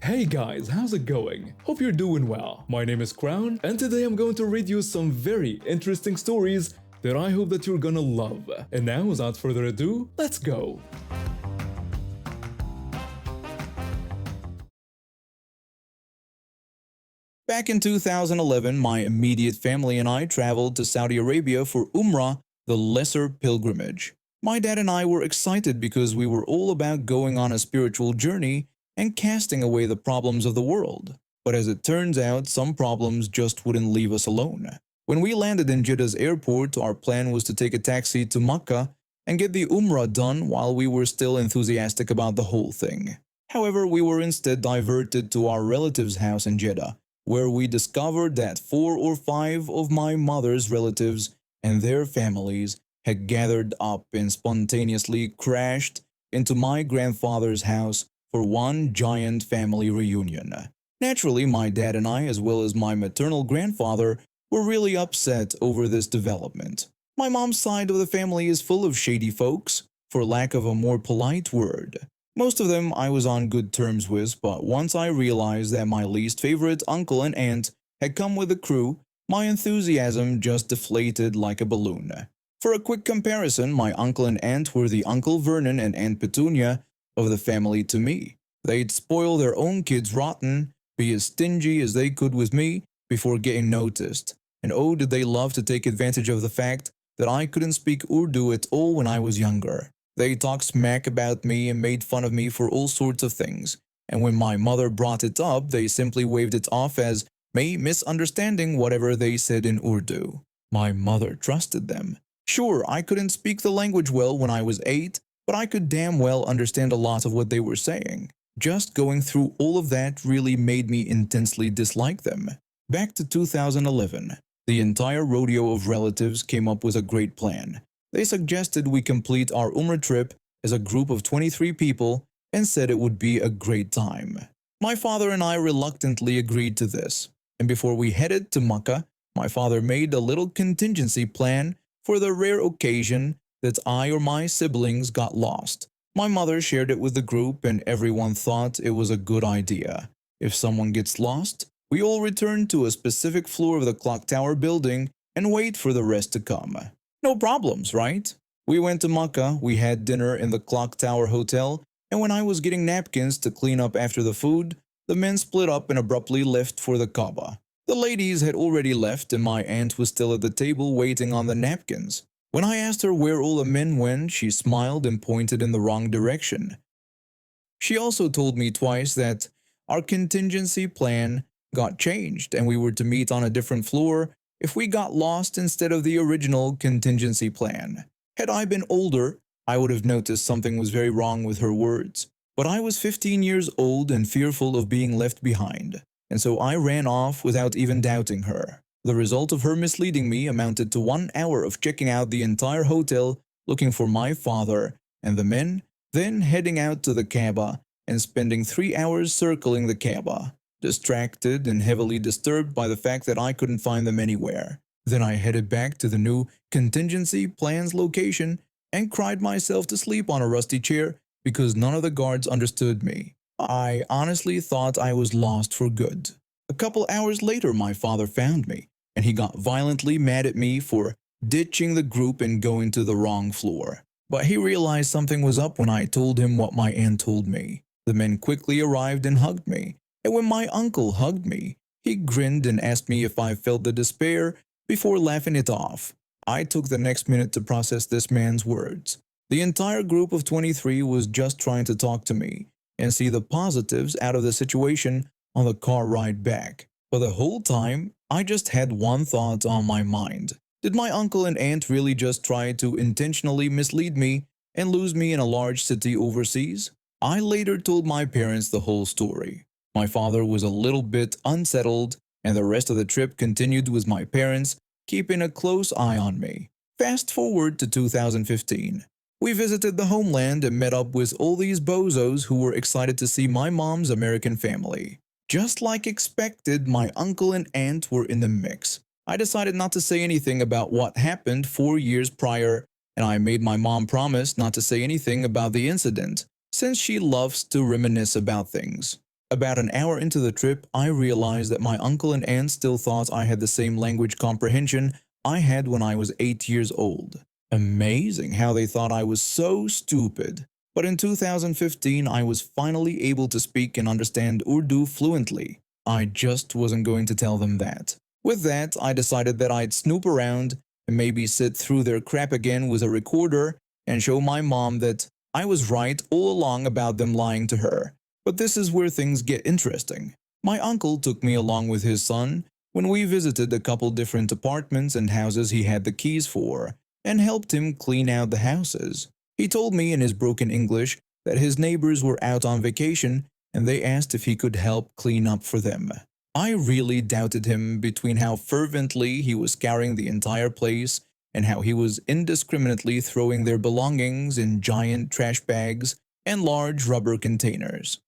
Hey guys, how's it going? Hope you're doing well. My name is Crown, and today I'm going to read you some very interesting stories that I hope that you're gonna love. And now, without further ado, let's go! Back in 2011, my immediate family and I traveled to Saudi Arabia for Umrah, the Lesser Pilgrimage. My dad and I were excited because we were all about going on a spiritual journey and casting away the problems of the world. But as it turns out, some problems just wouldn't leave us alone. When we landed in Jeddah's airport, our plan was to take a taxi to Makkah and get the Umrah done while we were still enthusiastic about the whole thing. However, we were instead diverted to our relative's house in Jeddah, where we discovered that 4 or 5 of my mother's relatives and their families had gathered up and spontaneously crashed into my grandfather's house for one giant family reunion. Naturally, my dad and I, as well as my maternal grandfather, were really upset over this development. My mom's side of the family is full of shady folks, for lack of a more polite word. Most of them I was on good terms with, but once I realized that my least favorite uncle and aunt had come with the crew, my enthusiasm just deflated like a balloon. For a quick comparison, my uncle and aunt were the Uncle Vernon and Aunt Petunia of the family to me. They'd spoil their own kids rotten, be as stingy as they could with me before getting noticed. And oh, did they love to take advantage of the fact that I couldn't speak Urdu at all when I was younger. They talked smack about me and made fun of me for all sorts of things, and when my mother brought it up, they simply waved it off as me misunderstanding whatever they said in Urdu. My mother trusted them. Sure, I couldn't speak the language well when I was 8, but I could damn well understand a lot of what they were saying. Just going through all of that really made me intensely dislike them. Back to 2011. The entire rodeo of relatives came up with a great plan. They suggested we complete our Umrah trip as a group of 23 people and said it would be a great time. My father and I reluctantly agreed to this, and before we headed to Makkah, my father made a little contingency plan for the rare occasion that I or my siblings got lost. My mother shared it with the group and everyone thought it was a good idea. If someone gets lost, we all return to a specific floor of the clock tower building and wait for the rest to come. No problems, right? We went to Makkah, we had dinner in the clock tower hotel, and when I was getting napkins to clean up after the food, the men split up and abruptly left for the Kaaba. The ladies had already left and my aunt was still at the table waiting on the napkins. When I asked her where all the men went, she smiled and pointed in the wrong direction. She also told me twice that our contingency plan got changed and we were to meet on a different floor if we got lost instead of the original contingency plan. Had I been older, I would have noticed something was very wrong with her words. But I was 15 years old and fearful of being left behind, and so I ran off without even doubting her. The result of her misleading me amounted to 1 hour of checking out the entire hotel looking for my father and the men, then heading out to the Kaaba and spending 3 hours circling the Kaaba, distracted and heavily disturbed by the fact that I couldn't find them anywhere. Then I headed back to the new contingency plan's location and cried myself to sleep on a rusty chair because none of the guards understood me. I honestly thought I was lost for good. A couple hours later, my father found me, and he got violently mad at me for ditching the group and going to the wrong floor. But he realized something was up when I told him what my aunt told me. The men quickly arrived and hugged me, and when my uncle hugged me, he grinned and asked me if I felt the despair before laughing it off. I took the next minute to process this man's words. The entire group of 23 was just trying to talk to me and see the positives out of the situation on the car ride back. But the whole time, I just had one thought on my mind. Did my uncle and aunt really just try to intentionally mislead me and lose me in a large city overseas? I later told my parents the whole story. My father was a little bit unsettled, and the rest of the trip continued with my parents keeping a close eye on me. Fast forward to 2015. We visited the homeland and met up with all these bozos who were excited to see my mom's American family. Just like expected, my uncle and aunt were in the mix. I decided not to say anything about what happened 4 years prior, and I made my mom promise not to say anything about the incident, since she loves to reminisce about things. About an hour into the trip, I realized that my uncle and aunt still thought I had the same language comprehension I had when I was 8 years old. Amazing how they thought I was so stupid. But in 2015, I was finally able to speak and understand Urdu fluently. I just wasn't going to tell them that. With that, I decided that I'd snoop around and maybe sit through their crap again with a recorder and show my mom that I was right all along about them lying to her. But this is where things get interesting. My uncle took me along with his son when we visited a couple different apartments and houses he had the keys for, and helped him clean out the houses. He told me in his broken English that his neighbors were out on vacation and they asked if he could help clean up for them. I really doubted him between how fervently he was scouring the entire place and how he was indiscriminately throwing their belongings in giant trash bags and large rubber containers.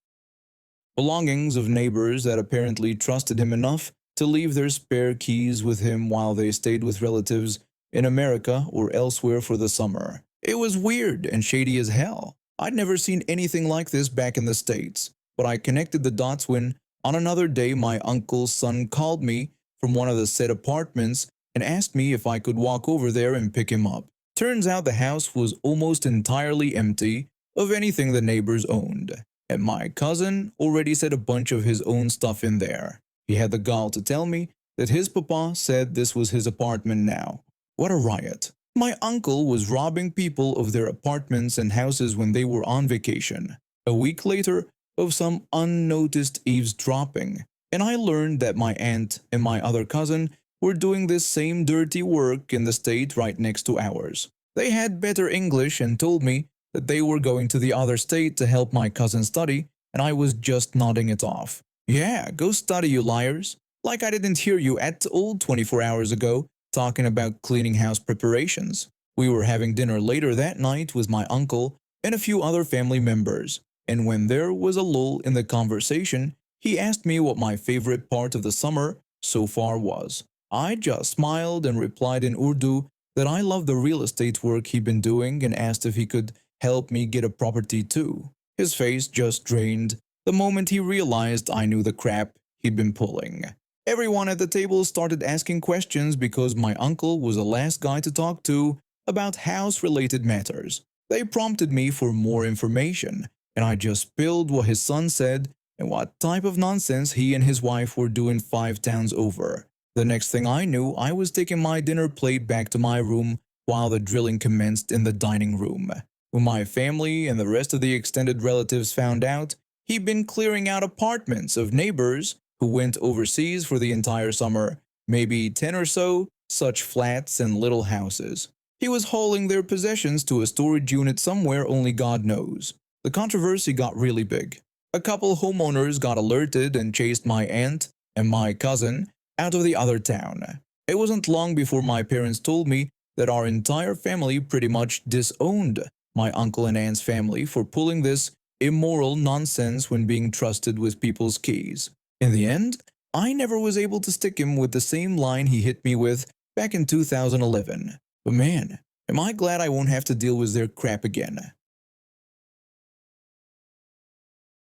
Belongings of neighbors that apparently trusted him enough to leave their spare keys with him while they stayed with relatives in America or elsewhere for the summer. It was weird and shady as hell. I'd never seen anything like this back in the States, but I connected the dots when, on another day, my uncle's son called me from one of the said apartments and asked me if I could walk over there and pick him up. Turns out the house was almost entirely empty of anything the neighbors owned, and my cousin already set a bunch of his own stuff in there. He had the gall to tell me that his papa said this was his apartment now. What a riot. My uncle was robbing people of their apartments and houses when they were on vacation. A week later, of some unnoticed eavesdropping, and I learned that my aunt and my other cousin were doing this same dirty work in the state right next to ours. They had better English and told me that they were going to the other state to help my cousin study, and I was just nodding it off. Yeah, go study, you liars. Like I didn't hear you at all 24 hours ago talking about cleaning house preparations. We were having dinner later that night with my uncle and a few other family members, and when there was a lull in the conversation, he asked me what my favorite part of the summer so far was. I just smiled and replied in Urdu that I loved the real estate work he'd been doing and asked if he could help me get a property too. His face just drained the moment he realized I knew the crap he'd been pulling. Everyone at the table started asking questions because my uncle was the last guy to talk to about house-related matters. They prompted me for more information, and I just spilled what his son said and what type of nonsense he and his wife were doing 5 towns over. The next thing I knew, I was taking my dinner plate back to my room while the drilling commenced in the dining room. When my family and the rest of the extended relatives found out, he'd been clearing out apartments of neighbors who went overseas for the entire summer, maybe 10 or so such flats and little houses. He was hauling their possessions to a storage unit somewhere only God knows. The controversy got really big. A couple homeowners got alerted and chased my aunt and my cousin out of the other town. It wasn't long before my parents told me that our entire family pretty much disowned my uncle and aunt's family for pulling this immoral nonsense when being trusted with people's keys. In the end, I never was able to stick him with the same line he hit me with back in 2011. But man, am I glad I won't have to deal with their crap again.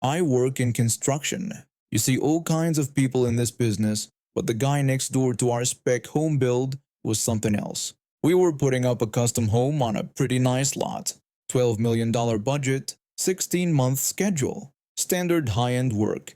I work in construction. You see all kinds of people in this business, but the guy next door to our spec home build was something else. We were putting up a custom home on a pretty nice lot. $12 million budget, 16-month schedule, standard high-end work.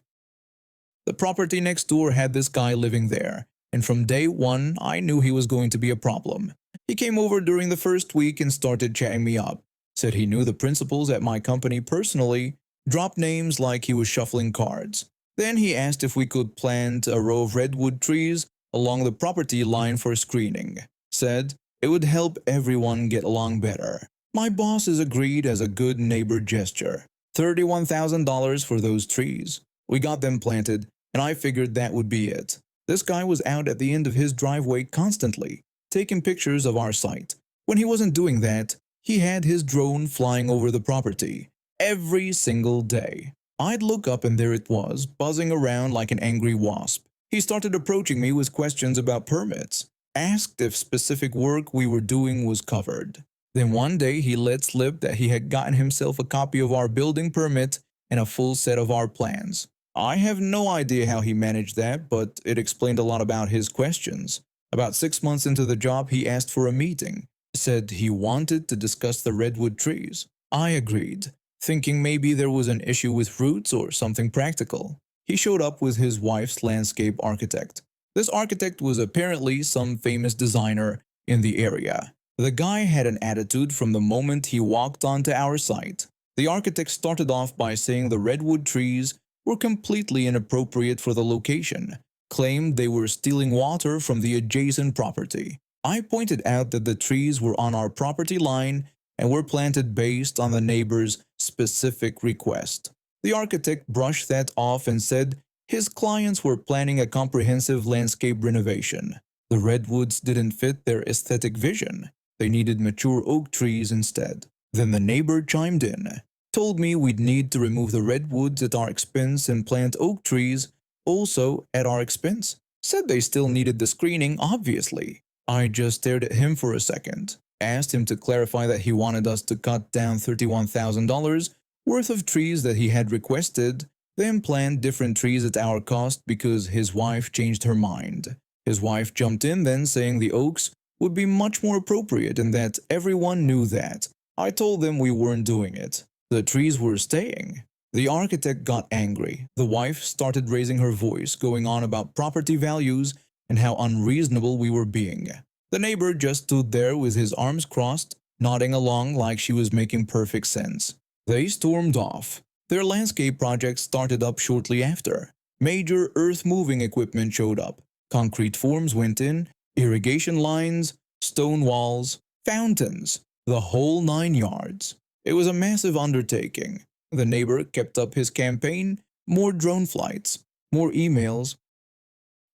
The property next door had this guy living there, and from day one I knew he was going to be a problem. He came over during the first week and started chatting me up, said he knew the principals at my company personally, dropped names like he was shuffling cards. Then he asked if we could plant a row of redwood trees along the property line for screening. Said it would help everyone get along better. My bosses agreed as a good neighbor gesture. $31,000 for those trees. We got them planted, and I figured that would be it. This guy was out at the end of his driveway constantly, taking pictures of our site. When he wasn't doing that, he had his drone flying over the property every single day. I'd look up and there it was, buzzing around like an angry wasp. He started approaching me with questions about permits, asked if specific work we were doing was covered. Then one day he let slip that he had gotten himself a copy of our building permit and a full set of our plans. I have no idea how he managed that, but it explained a lot about his questions. About 6 months into the job, he asked for a meeting, said he wanted to discuss the redwood trees. I agreed, thinking maybe there was an issue with roots or something practical. He showed up with his wife's landscape architect. This architect was apparently some famous designer in the area. The guy had an attitude from the moment he walked onto our site. The architect started off by saying the redwood trees were completely inappropriate for the location, claimed they were stealing water from the adjacent property. I pointed out that the trees were on our property line and were planted based on the neighbor's specific request. The architect brushed that off and said his clients were planning a comprehensive landscape renovation. The redwoods didn't fit their aesthetic vision. They needed mature oak trees instead. Then the neighbor chimed in, told me we'd need to remove the redwoods at our expense and plant oak trees also at our expense. Said they still needed the screening, obviously. I just stared at him for a second, asked him to clarify that he wanted us to cut down $31,000 worth of trees that he had requested, then plant different trees at our cost because his wife changed her mind. His wife jumped in then, saying the oaks would be much more appropriate and that everyone knew that. I told them we weren't doing it. The trees were staying. The architect got angry. The wife started raising her voice, going on about property values and how unreasonable we were being. The neighbor just stood there with his arms crossed, nodding along like she was making perfect sense. They stormed off. Their landscape project started up shortly after. Major earth-moving equipment showed up. Concrete forms went in, irrigation lines, stone walls, fountains, the whole 9 yards. It was a massive undertaking. The neighbor kept up his campaign, more drone flights, more emails.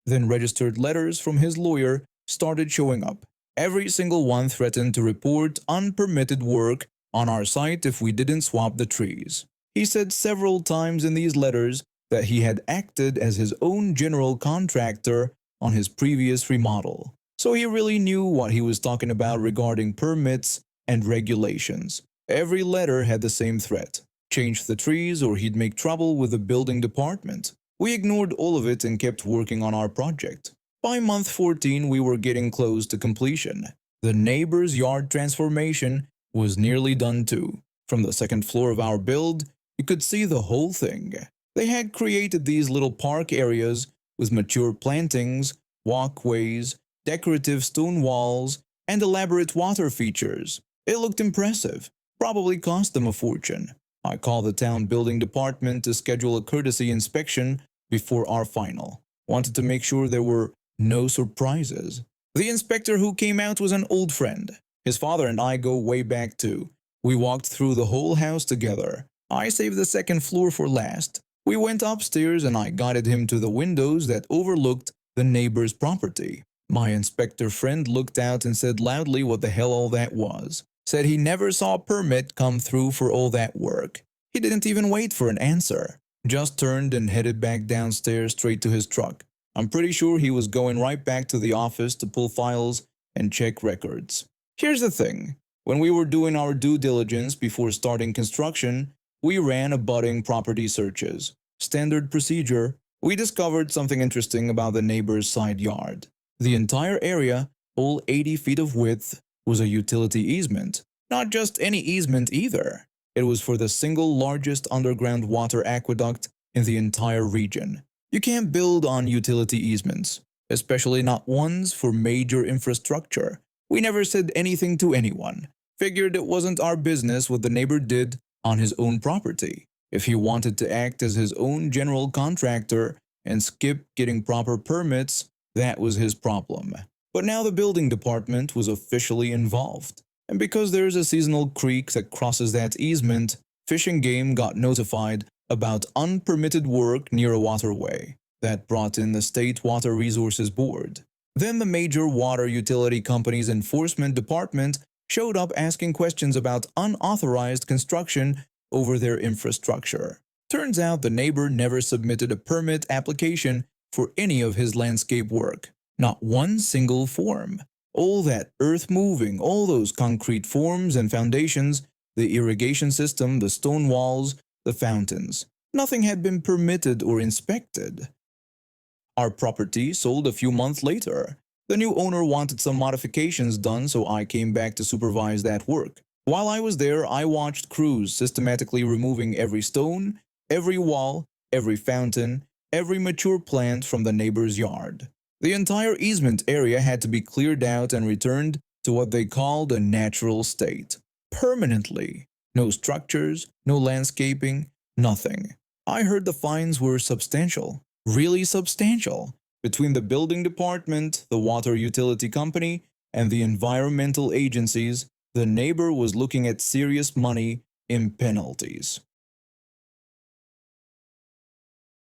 Then registered letters from his lawyer started showing up. Every single one threatened to report unpermitted work on our site if we didn't swap the trees. He said several times in these letters that he had acted as his own general contractor on his previous remodel. So he really knew what he was talking about regarding permits and regulations. Every letter had the same threat: change the trees or he'd make trouble with the building department. We ignored all of it and kept working on our project. By month 14, we were getting close to completion. The neighbor's yard transformation was nearly done too. From the second floor of our build, you could see the whole thing. They had created these little park areas with mature plantings, walkways, decorative stone walls, and elaborate water features. It looked impressive. Probably cost them a fortune. I called the town building department to schedule a courtesy inspection before our final. Wanted to make sure there were no surprises. The inspector who came out was an old friend. His father and I go way back too. We walked through the whole house together. I saved the second floor for last. We went upstairs and I guided him to the windows that overlooked the neighbor's property. My inspector friend looked out and said loudly what the hell all that was. Said he never saw a permit come through for all that work. He didn't even wait for an answer. Just turned and headed back downstairs straight to his truck. I'm pretty sure he was going right back to the office to pull files and check records. Here's the thing. When we were doing our due diligence before starting construction, we ran abutting property searches. Standard procedure. We discovered something interesting about the neighbor's side yard. The entire area, all 80 feet of width, was a utility easement. Not just any easement either. It was for the single largest underground water aqueduct in the entire region. You can't build on utility easements, especially not ones for major infrastructure. We never said anything to anyone. Figured it wasn't our business what the neighbor did on his own property. If he wanted to act as his own general contractor and skip getting proper permits, that was his problem. But now the building department was officially involved. And because there's a seasonal creek that crosses that easement, Fish and Game got notified about unpermitted work near a waterway. That brought in the State Water Resources Board. Then the major water utility company's enforcement department showed up asking questions about unauthorized construction over their infrastructure. Turns out the neighbor never submitted a permit application for any of his landscape work. Not one single form. All that earth moving, all those concrete forms and foundations, the irrigation system, the stone walls, the fountains. Nothing had been permitted or inspected. Our property sold a few months later. The new owner wanted some modifications done, so I came back to supervise that work. While I was there, I watched crews systematically removing every stone, every wall, every fountain, every mature plant from the neighbor's yard. The entire easement area had to be cleared out and returned to what they called a natural state. Permanently. No structures, no landscaping, nothing. I heard the fines were substantial. Really substantial. Between the building department, the water utility company, and the environmental agencies, the neighbor was looking at serious money in penalties.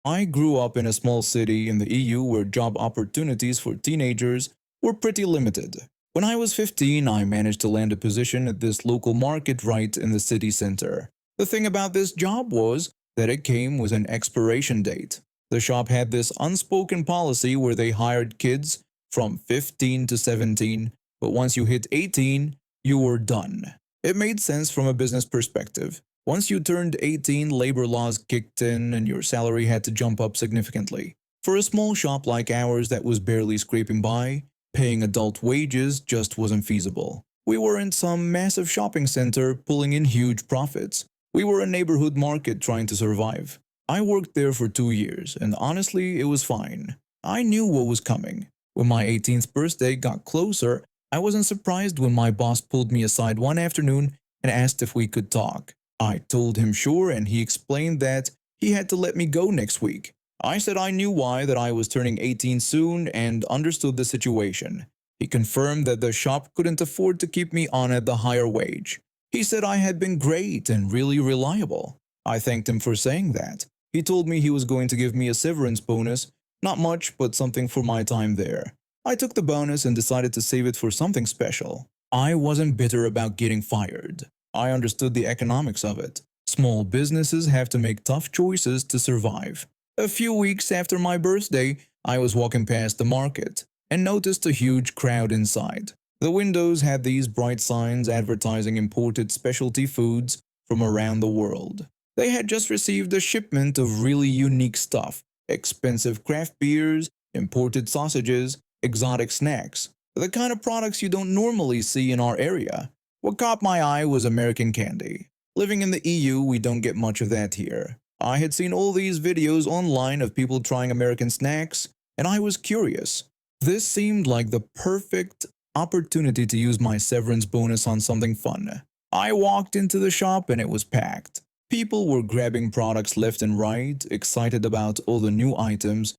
I grew up in a small city in the EU where job opportunities for teenagers were pretty limited. When I was 15, I managed to land a position at this local market right in the city center. The thing about this job was that it came with an expiration date. The shop had this unspoken policy where they hired kids from 15 to 17, but once you hit 18, you were done. It made sense from a business perspective. Once you turned 18, labor laws kicked in and your salary had to jump up significantly. For a small shop like ours that was barely scraping by, paying adult wages just wasn't feasible. We were in some massive shopping center pulling in huge profits. We were a neighborhood market trying to survive. I worked there for 2 years, and honestly, it was fine. I knew what was coming. When my 18th birthday got closer, I wasn't surprised when my boss pulled me aside one afternoon and asked if we could talk. I told him sure, and he explained that he had to let me go next week. I said I knew why, that I was turning 18 soon and understood the situation. He confirmed that the shop couldn't afford to keep me on at the higher wage. He said I had been great and really reliable. I thanked him for saying that. He told me he was going to give me a severance bonus, not much, but something for my time there. I took the bonus and decided to save it for something special. I wasn't bitter about getting fired. I understood the economics of it. Small businesses have to make tough choices to survive. A few weeks after my birthday, I was walking past the market and noticed a huge crowd inside. The windows had these bright signs advertising imported specialty foods from around the world. They had just received a shipment of really unique stuff, expensive craft beers, imported sausages, exotic snacks, the kind of products you don't normally see in our area. What caught my eye was American candy. Living in the EU, we don't get much of that here. I had seen all these videos online of people trying American snacks, and I was curious. This seemed like the perfect opportunity to use my severance bonus on something fun. I walked into the shop and it was packed. People were grabbing products left and right, excited about all the new items.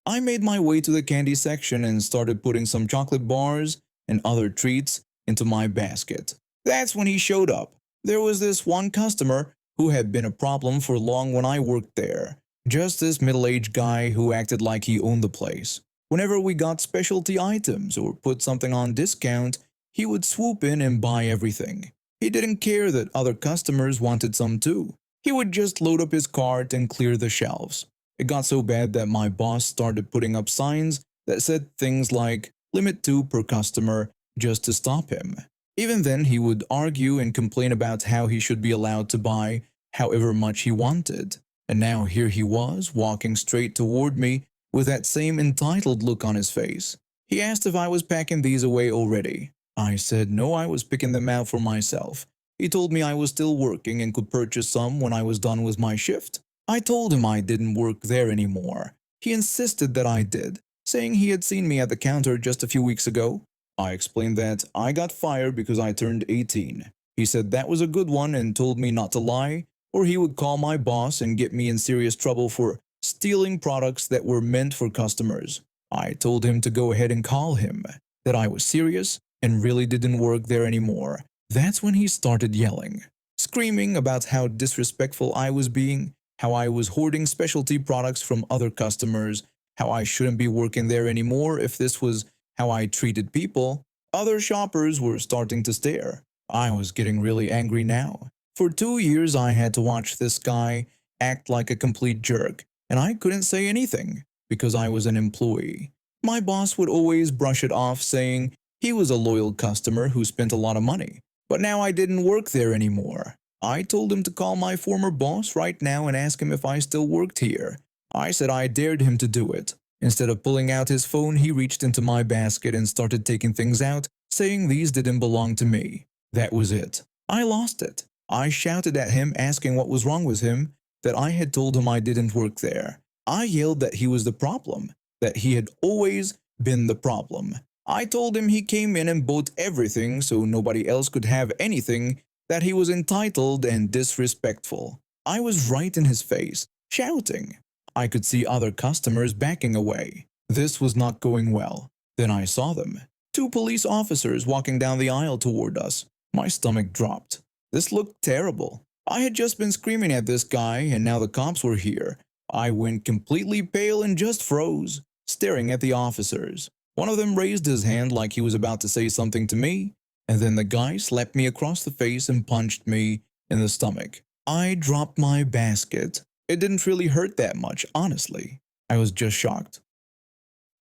I made my way to the candy section and started putting some chocolate bars and other treats into my basket. That's when he showed up. There was this one customer who had been a problem for long when I worked there. Just this middle-aged guy who acted like he owned the place. Whenever we got specialty items or put something on discount, he would swoop in and buy everything. He didn't care that other customers wanted some too. He would just load up his cart and clear the shelves. It got so bad that my boss started putting up signs that said things like "limit 2 per customer" just to stop him. Even then, he would argue and complain about how he should be allowed to buy however much he wanted. And now here he was, walking straight toward me with that same entitled look on his face. He asked if I was packing these away already. I said no, I was picking them out for myself. He told me I was still working and could purchase some when I was done with my shift. I told him I didn't work there anymore. He insisted that I did, saying he had seen me at the counter just a few weeks ago. I explained that I got fired because I turned 18. He said that was a good one and told me not to lie, or he would call my boss and get me in serious trouble for stealing products that were meant for customers. I told him to go ahead and call him, that I was serious and really didn't work there anymore. That's when he started yelling, screaming about how disrespectful I was being, how I was hoarding specialty products from other customers, how I shouldn't be working there anymore if this was how I treated people. Other shoppers were starting to stare. I was getting really angry now. For 2 years I had to watch this guy act like a complete jerk, and I couldn't say anything because I was an employee. My boss would always brush it off, saying he was a loyal customer who spent a lot of money. But now I didn't work there anymore. I told him to call my former boss right now and ask him if I still worked here. I said I dared him to do it. Instead of pulling out his phone, he reached into my basket and started taking things out, saying these didn't belong to me. That was it. I lost it. I shouted at him, asking what was wrong with him, that I had told him I didn't work there. I yelled that he was the problem, that he had always been the problem. I told him he came in and bought everything so nobody else could have anything, that he was entitled and disrespectful. I was right in his face, shouting. I could see other customers backing away. This was not going well. Then I saw them. 2 police officers walking down the aisle toward us. My stomach dropped. This looked terrible. I had just been screaming at this guy and now the cops were here. I went completely pale and just froze, staring at the officers. One of them raised his hand like he was about to say something to me, and then the guy slapped me across the face and punched me in the stomach. I dropped my basket. It didn't really hurt that much, honestly. I was just shocked.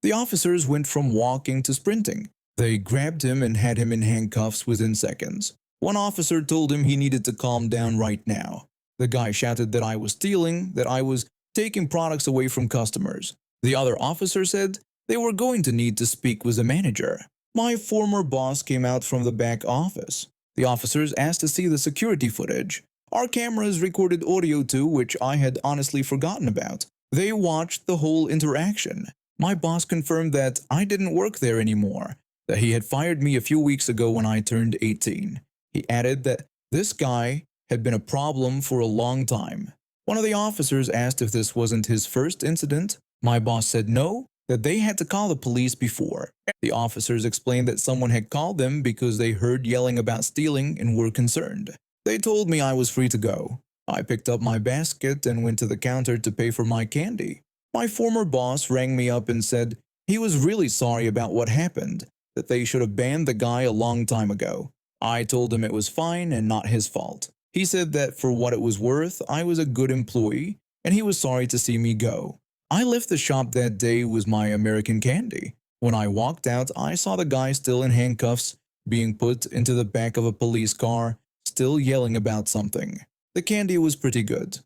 The officers went from walking to sprinting. They grabbed him and had him in handcuffs within seconds. One officer told him he needed to calm down right now. The guy shouted that I was stealing, that I was taking products away from customers. The other officer said they were going to need to speak with the manager. My former boss came out from the back office. The officers asked to see the security footage. Our cameras recorded audio too, which I had honestly forgotten about. They watched the whole interaction. My boss confirmed that I didn't work there anymore, that he had fired me a few weeks ago when I turned 18. He added that this guy had been a problem for a long time. One of the officers asked if this wasn't his first incident. My boss said no, that they had to call the police before. The officers explained that someone had called them because they heard yelling about stealing and were concerned. They told me I was free to go. I picked up my basket and went to the counter to pay for my candy. My former boss rang me up and said he was really sorry about what happened, that they should have banned the guy a long time ago. I told him it was fine and not his fault. He said that for what it was worth, I was a good employee and he was sorry to see me go. I left the shop that day with my American candy. When I walked out, I saw the guy still in handcuffs, being put into the back of a police car, still yelling about something. The candy was pretty good.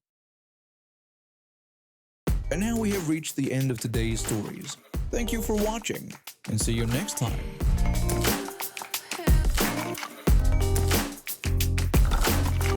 And now we have reached the end of today's stories. Thank you for watching, and see you next time.